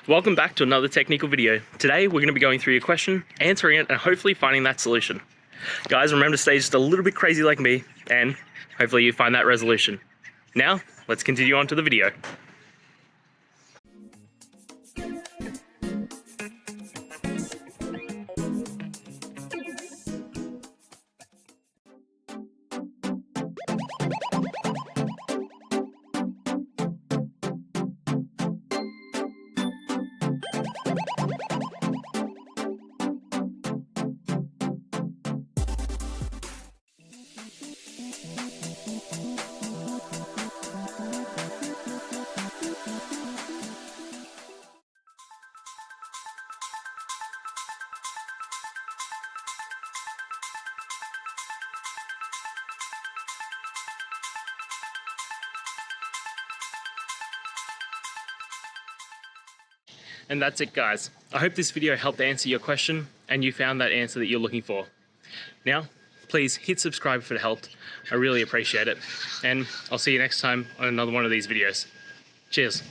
Welcome back to another technical video. Today we're going to be going through your question, answering it, and hopefully finding that solution. Guys, remember to stay just a little bit crazy like me, and hopefully you find that resolution. Now, let's continue on to the video. And that's it, guys. I hope this video helped answer your question and you found that answer that you're looking for. Now, please hit subscribe if it helped. I really appreciate it. And I'll see you next time on another one of these videos. Cheers.